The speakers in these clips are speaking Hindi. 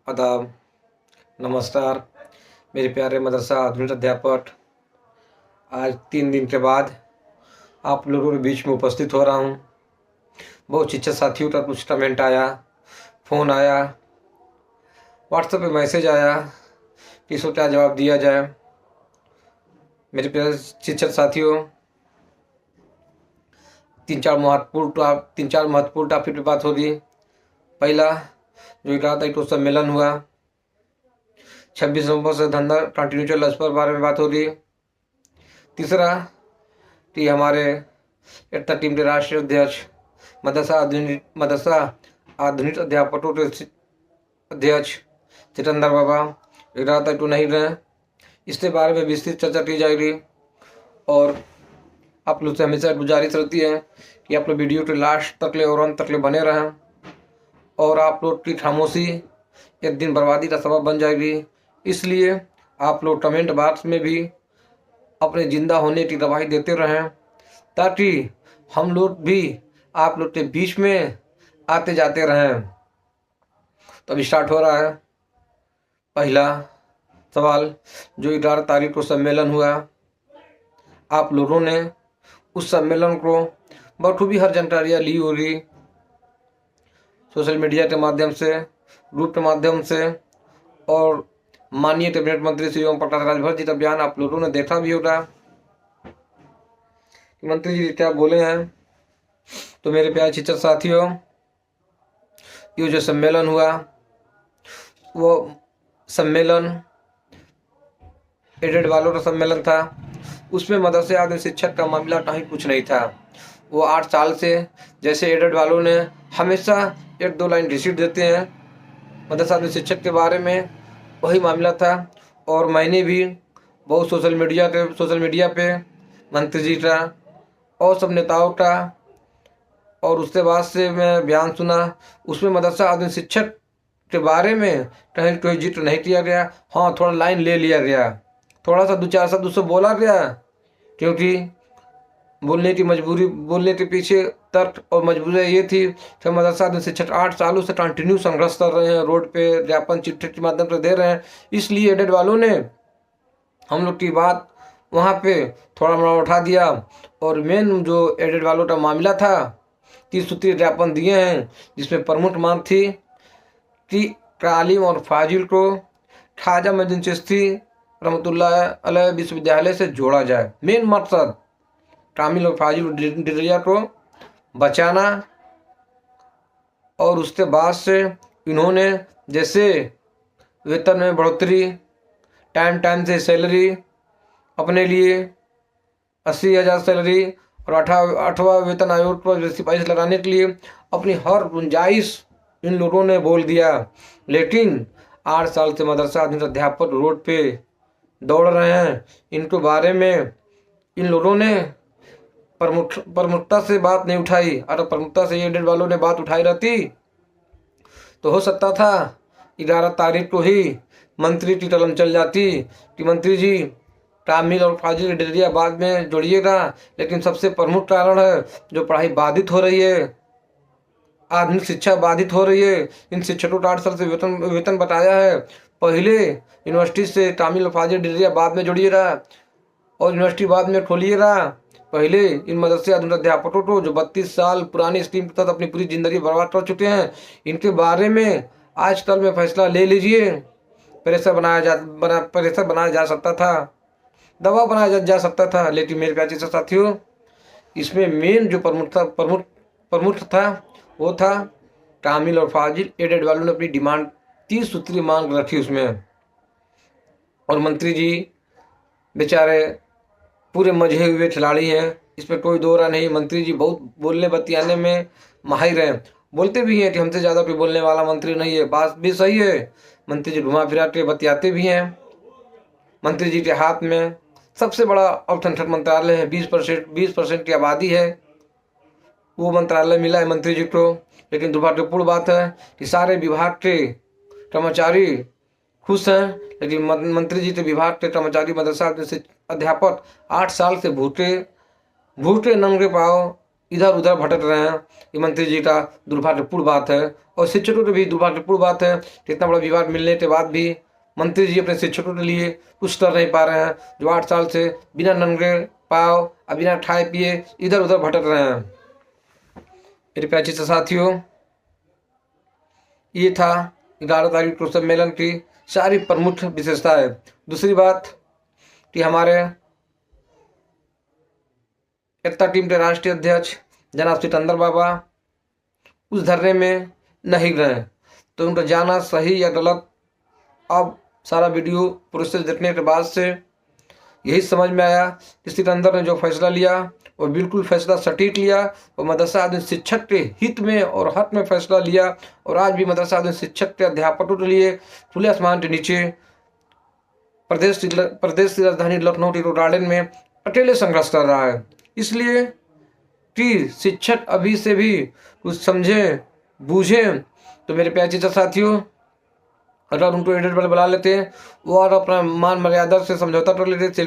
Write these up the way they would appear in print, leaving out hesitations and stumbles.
आदाब, नमस्कार मेरे प्यारे मदरसा आधुनिक अध्यापक। आज 3 दिन के बाद आप लोगों के बीच में उपस्थित हो रहा हूँ। बहुत शिक्षक साथियों का कुछ कमेंट आया, फ़ोन आया, व्हाट्सएप पे मैसेज आया कि इसको क्या जवाब दिया जाए। मेरे प्यारे शिक्षक साथियों, तीन चार महत्वपूर्ण टॉपिक पे बात होगी। पहला, जो 11 तारीख को सम्मेलन हुआ, 26 नवंबर से धंधा कंटिन्यू चल, इस पर बारे में बात होगी। तीसरा, कि हमारे एकता टीम के राष्ट्रीय अध्यक्ष मदरसा आधुनिक अध्यापकों के अध्यक्ष सिकंदर बाबा 11 तारीख को नहीं रहे, इसके बारे में विस्तृत चर्चा की जाएगी। और आप लोग से हमेशा गुजारिश रहती है कि आप लोग वीडियो के लास्ट तक ले और अंत तक ले बने रहें, और आप लोग की खामोशी एक दिन बर्बादी का सबब बन जाएगी। इसलिए आप लोग कमेंट बॉक्स में भी अपने जिंदा होने की गवाही देते रहें, ताकि हम लोग भी आप लोग के बीच में आते जाते रहें। तो अभी स्टार्ट हो रहा है। पहला सवाल, जो 11 तारीख को सम्मेलन हुआ, आप लोगों ने उस सम्मेलन को बखूबी हर जानकारियाँ ली होगी, सोशल मीडिया के माध्यम से, ग्रुप के माध्यम से, और माननीय कैबिनेट मंत्री श्री ओम प्रकाश राजभर जी का बयान आप लोगों ने देखा भी होगा कि मंत्री जी क्या बोले हैं। तो मेरे प्यारे शिक्षक साथियों, ये जो सम्मेलन हुआ, वो सम्मेलन एडेड वालों का सम्मेलन था। उसमें मदरसे आधुनिक शिक्षक का मामला कहीं कुछ नहीं था। वो 8 साल से, जैसे एडेड वालों ने हमेशा 1-2 लाइन रिसीट देते हैं मदरसा आधुनिक शिक्षक के बारे में, वही मामला था। और मैंने भी बहुत सोशल मीडिया पे मंत्री जी का और सब नेताओं का, और उसके बाद से मैं बयान सुना, उसमें मदरसा आधुनिक शिक्षक के बारे में कहीं कोई जिक्र नहीं किया गया। हाँ, थोड़ा लाइन ले लिया गया, थोड़ा सा 2-4 शब्द उससे बोला गया, क्योंकि बोलने के पीछे तर्क और मजबूरी ये थी कि मदरसा आधुनिक शिक्षक 8 सालों से कंटिन्यू संघर्ष कर रहे हैं, रोड पे ज्ञापन चिट्ठी के माध्यम से दे रहे हैं। इसलिए एडेड वालों ने हम लोग की बात वहाँ पे थोड़ा मोड़ा उठा दिया, और मेन जो एडेड वालों का मामला था, 30 सूत्रीय ज्ञापन दिए हैं, जिसमें प्रमुख मांग थी कि तालीम और फाजिल को ख्वाजा मोइनुद्दीन चिश्ती रहमतुल्लाह अलैह विश्वविद्यालय से जोड़ा जाए। मेन मकसद कामिल और फाजिल डिग्रिया को बचाना। और उसके बाद से इन्होंने जैसे वेतन में बढ़ोतरी, टाइम से सैलरी अपने लिए 80,000 सैलरी, और 8वां वेतन आयोग पर सिपाही लगाने के लिए अपनी हर गुंजाइश इन लोगों ने बोल दिया। लेकिन 8 साल से मदरसा आधुनिक अध्यापक रोड पे दौड़ रहे हैं, इनके बारे में इन लोगों ने प्रमुखता से बात नहीं उठाई। अगर प्रमुखता से ये एडेड वालों ने बात उठाई रहती तो हो सकता था 11 तारीख को ही मंत्री की कलम चल जाती कि मंत्री जी कामिल और फाजिल डिग्रियां बाद में जोड़िएगा। लेकिन सबसे प्रमुख कारण है जो पढ़ाई बाधित हो रही है, आधुनिक शिक्षा बाधित हो रही है। इन शिक्षकों को 8 साल से वेतन बताया है, पहले यूनिवर्सिटी से कामिल और फाजिल डिग्रियां बाद में जोड़िएगा और यूनिवर्सिटी बाद में खोलिएगा। पहले इन मदरसे आधुनिक अध्यापकों को जो 32 साल पुरानी स्कीम के तहत अपनी पूरी जिंदगी बर्बाद कर चुके हैं, इनके बारे में आजकल में फैसला ले लीजिए। प्रेशर बनाया जा सकता था, दबाव बनाया जा सकता था। लेकिन मेरे प्यारे साथियों, इसमें मेन जो प्रमुख था वो था कामिल और फाजिल। एडेड वालों ने अपनी डिमांड 30 सूत्रीय मांग रखी उसमें, और मंत्री जी बेचारे पूरे मजे हुए खिलाड़ी हैं, इसमें कोई दो राय नहीं। मंत्री जी बहुत बोलने बतियाने में माहिर हैं, बोलते भी हैं कि हमसे ज़्यादा कोई बोलने वाला मंत्री नहीं है। बात भी सही है, मंत्री जी घुमा फिरा के बतियाते भी हैं। मंत्री जी के हाथ में सबसे बड़ा अल्पसंख्यक मंत्रालय है, 20% की आबादी है, वो मंत्रालय मिला है मंत्री जी को। लेकिन दुर्भाग्यपूर्ण बात है कि सारे विभाग के कर्मचारी खुश हैं, लेकिन मंत्री जी के विभाग के कर्मचारी, मदरसा अध्यापक 8 साल से भूखे नंगे पाँव इधर उधर भटक रहे हैं। ये मंत्री जी का दुर्भाग्यपूर्ण बात है और शिक्षकों की भी दुर्भाग्यपूर्ण बात है कि इतना बड़ा विवाद मिलने के बाद भी मंत्री जी अपने शिक्षकों के लिए कुछ कर नहीं पा रहे हैं, जो 8 साल से बिना नंगे पाव और बिना खाए पिए इधर उधर भटक रहे हैं। मेरे प्यारे साथियों, ये था 11 तारीख को सम्मेलन की सारी प्रमुख विशेषताएं। दूसरी बात कि हमारे एकता टीम के राष्ट्रीय अध्यक्ष जनाब सिकंदर बाबा उस धरने में नहीं गए, तो उनका जाना सही या गलत अब सारा वीडियो प्रोसेस देखने के बाद से यही समझ में आया कि सिकंदर ने जो फैसला लिया वो बिल्कुल फैसला सटीक लिया और मदरसा आदमी शिक्षक के हित में और हक में फैसला लिया। और आज भी मदरसा आदमी शिक्षक के अध्यापकों के लिए खुले आसमान के नीचे प्रदेश की राजधानी लखनऊ के गार्डन में अकेले संघर्ष कर रहा है। इसलिए कि शिक्षक अभी से भी कुछ समझें बूझें, तो मेरे प्यारे साथियों, अगर उनको एडिट पर बुला लेते हैं वो और अपना मान मर्यादा से समझौता कर लेते,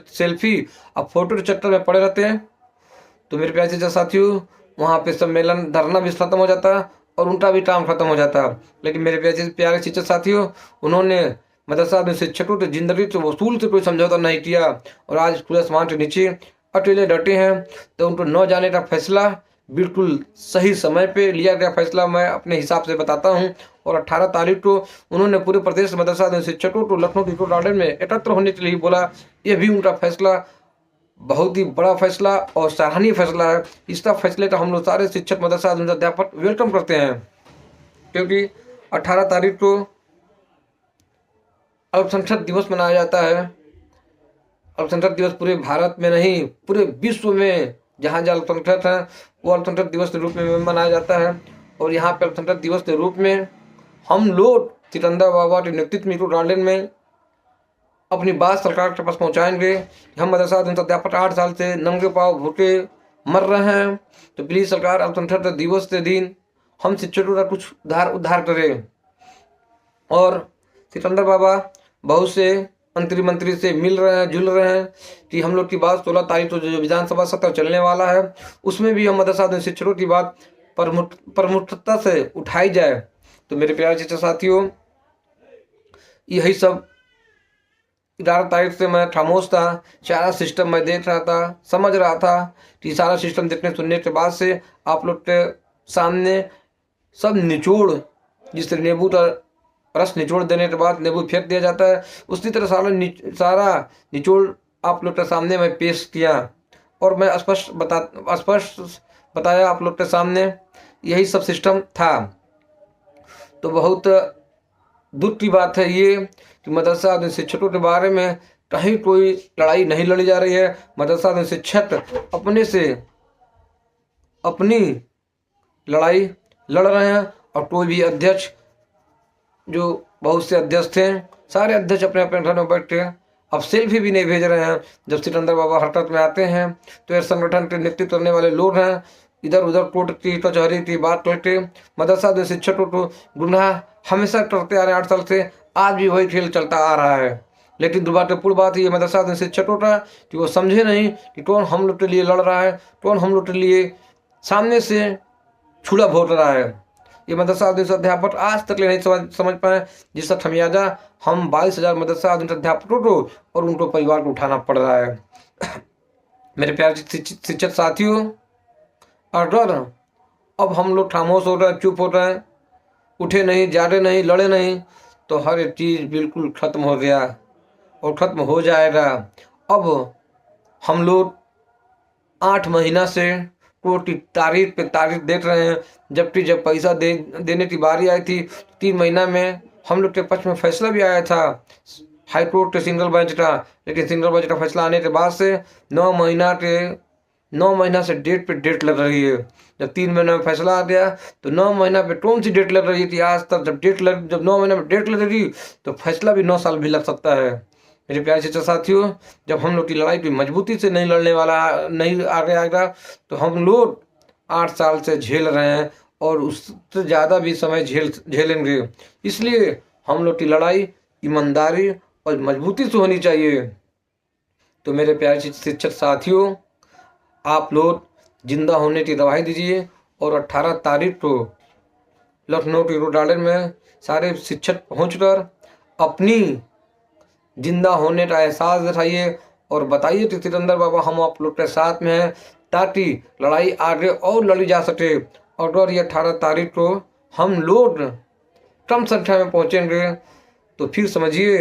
सेल्फी अब फोटो के चक्कर में पड़े रहते हैं, तो मेरे प्यारे साथियों वहाँ पे सम्मेलन धरना भी खत्म हो जाता और उनका भी काम खत्म हो जाता। लेकिन मेरे प्यारे शिक्षक साथियों, उन्होंने मदरसा में शिक्षकों की जिंदगी से वसूल से कोई समझौता नहीं किया और आज खुले आसमान के नीचे अकेले डटे हैं। तो उनको न जाने का फैसला बिल्कुल सही समय पे लिया गया फैसला मैं अपने हिसाब से बताता हूं। और 18 तारीख को उन्होंने पूरे प्रदेश मदरसा शिक्षकों को लखनऊ की गार्डन में एकत्र होने के लिए बोला। यह भी उनका फैसला बहुत ही बड़ा फैसला और सराहनीय फैसला है। इसका फैसले का हम लोग सारे शिक्षक मदरसा अध्यापक वेलकम करते हैं, क्योंकि 18 तारीख को अल्पसंख्यक दिवस मनाया जाता है। अल्पसंख्यक दिवस पूरे भारत में नहीं पूरे विश्व में जहाँ जहाँ अल्पसंख्यक है वो अल्पसंख्यक दिवस के रूप में मनाया जाता है। और यहाँ पे अल्पसंख्यक दिवस के रूप में हम लोग सिकंदर बाबा के नेतृत्व में गार्डन में अपनी बात सरकार के पास पहुँचाएंगे। हम मदरसा अध्यापक 8 साल से नंगे पाँव भूखे मर रहे हैं, तो प्लीज़ सरकार अल्पसंख्यक दिवस के दिन हम शिक्षकों का कुछ उद्धार करें। और सिकंदर बाबा बहुत से मंत्री से मिल रहे हैं, जुल रहे हैं कि हम लोग की बात 16 तारीख को जो विधानसभा सत्र चलने वाला है उसमें भी हम मदरसा शिक्षकों की बात प्रमुखता से उठाई जाए। तो मेरे प्यारे शिक्षक साथियों, यही सब 11 तारीख से मैं खामोश था। सारा सिस्टम मैं देख रहा था, समझ रहा था कि सारा सिस्टम देखने सुनने के बाद से आप लोग के सामने सब निचोड़, जिस नींबू का रस निचोड़ देने के बाद नींबू फेंक दिया जाता है, उसी तरह सारा निचोड़ आप लोग के सामने मैं पेश किया और मैं स्पष्ट बताया आप लोग के सामने। यही सब सिस्टम था। तो बहुत दुख की बात है ये कि मदरसा शिक्षकों के बारे में कहीं कोई लड़ाई नहीं लड़ी जा रही है। मदरसा शिक्षक अपने से अपनी लड़ाई लड़ रहे हैं और कोई भी अध्यक्ष, जो बहुत से अध्यक्ष थे, सारे अध्यक्ष अपने अपने घर में बैठ के अब सेल्फी भी नहीं भेज रहे हैं। जब सिकंदर बाबा हरकत में आते हैं तो यह संगठन के नेतृत्व करने वाले लोग हैं इधर उधर कोर्ट की कचहरी की बात करके मदरसा शिक्षकों को गुमराह हमेशा करते आ रहे हैं 8 साल से। आज भी वही खेल चलता आ रहा है। लेकिन दुर्भाग्यपूर्ण बात ये मदरसा शिक्षकों का कि वो समझे नहीं कि कौन हम लोग के लिए लड़ रहा है, कौन हम लोग के लिए सामने से छुड़ा भोट रहा है। ये मदरसा अध्यापक आज तक नहीं समझ पाए, जिसका खमियाजा हम 22,000 मदरसा अध्यापकों को और उनको परिवार को उठाना पड़ रहा है। मेरे प्यारे शिक्षक साथियों, अगर अब हम लोग खामोश हो रहे हैं, चुप हो रहे हैं, उठे नहीं, जागे नहीं, लड़े नहीं, तो हर एक चीज़ बिल्कुल ख़त्म हो गया और ख़त्म हो जाएगा। अब हम लोग 8 महीना से कोर्ट की तारीख पे तारीख देख रहे हैं, जबकि जब पैसा देने की बारी आई थी 3 महीना में हम लोग के पक्ष में फैसला भी आया था हाई कोर्ट के सिंगल बेंच का। लेकिन सिंगल बेंच का फैसला आने के बाद से 9 महीना से डेट पे डेट लग रही है। जब 3 महीने में फैसला आ गया तो 9 महीना पे कौन सी डेट लग रही थी आज तक। जब 9 महीने में डेट लग रही तो फैसला भी 9 साल भी लग सकता है। मेरे प्यारे शिक्षक साथियों, जब हम लोग की लड़ाई भी मजबूती से नहीं लड़ने वाला नहीं आगे आएगा तो हम लोग 8 साल से झेल रहे हैं और उससे ज़्यादा भी समय झेलेंगे। इसलिए हम लोग की लड़ाई ईमानदारी और मजबूती से होनी चाहिए। तो मेरे प्यारे शिक्षक साथियों, आप लोग जिंदा होने की गवाही दीजिए और 18 तारीख को लखनऊ टी रोड गार्डन में सारे शिक्षक पहुंचकर अपनी जिंदा होने का एहसास दिखाइए और बताइए कि सिकंदर बाबा हम आप लोग के साथ में हैं, ताकि लड़ाई आगे और लड़ी जा सके। और अगर ये 18 तारीख को हम लोग कम संख्या में पहुंचेंगे तो फिर समझिए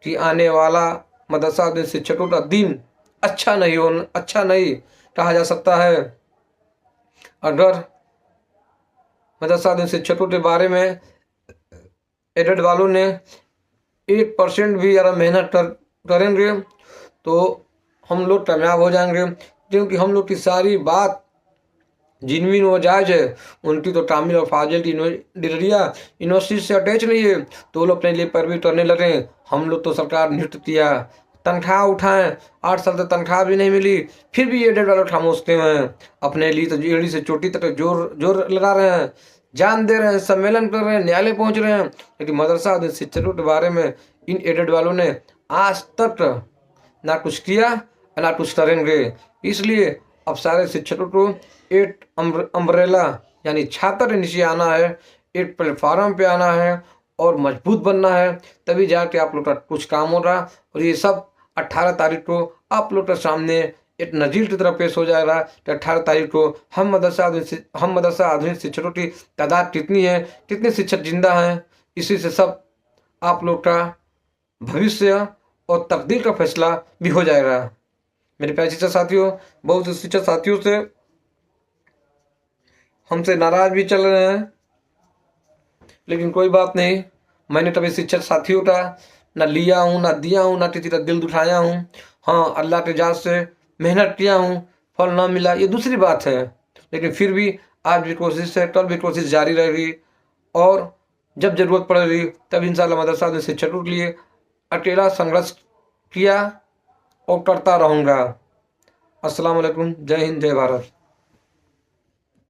कि आने वाला मदरसा दिन शिक्षकों का दिन अच्छा नहीं कहा जा सकता है। अगर मदरसा दिन शिक्षकों के बारे में एडेड वालों ने 1% भी अगर मेहनत करेंगे तो हम लोग कामयाब हो जाएंगे, क्योंकि हम लोग की सारी बात जिनमिन व जायज है। उनकी तो तामिल और फाजिल की डिग्रियाँ यूनिवर्सिटी से अटैच नहीं है तो लोग अपने लिए पैरवी करने लगे। हम लोग तो सरकार नियुक्त किया, तनख्वाह उठाएं, 8 साल तक तनख्वाह भी नहीं मिली, फिर भी एडेड वाले खामोशते हैं। अपने लिए तो एड़ी से चोटी तक जोर लगा रहे हैं, जान दे रहे हैं, सम्मेलन कर रहे हैं, न्यायालय पहुंच रहे हैं, लेकिन मदरसा शिक्षकों के बारे में इन एडेड वालों ने आज तक ना कुछ किया ना कुछ करेंगे। इसलिए अब सारे शिक्षकों को एक अम्ब्रेला यानी छाता के नीचे आना है, एक प्लेटफार्म पे आना है और मजबूत बनना है, तभी जाके आप लोग का कुछ काम होगा। और ये सब 18 तारीख को आप लोग के सामने एक नजीर की तरह पेश हो जाएगा कि 18 तारीख को हम मदरसा आधुनिक शिक्षकों की तादाद कितनी है, कितने शिक्षक जिंदा हैं। इसी से सब आप लोग का भविष्य और तकदीर का फैसला भी हो जाएगा। मेरे प्यारे शिक्षक साथियों, बहुत से शिक्षक साथियों से हमसे नाराज भी चल रहे हैं, लेकिन कोई बात नहीं। मैंने कभी शिक्षक साथियों का ना लिया हूँ, ना दिया हूँ, ना किसी का दिल दुखाया हूँ। हाँ, अल्लाह के जात से मेहनत किया हूँ, फल ना मिला ये दूसरी बात है, लेकिन फिर भी आज भी कोशिश है, कल भी कोशिश जारी रहेगी। और जब जरूरत पड़ेगी तब इंशाअल्लाह मदरसा में शिक्षकों के लिए अकेला संघर्ष किया और करता रहूँगा। अस्सलाम वालेकुम, जय हिंद, जय भारत।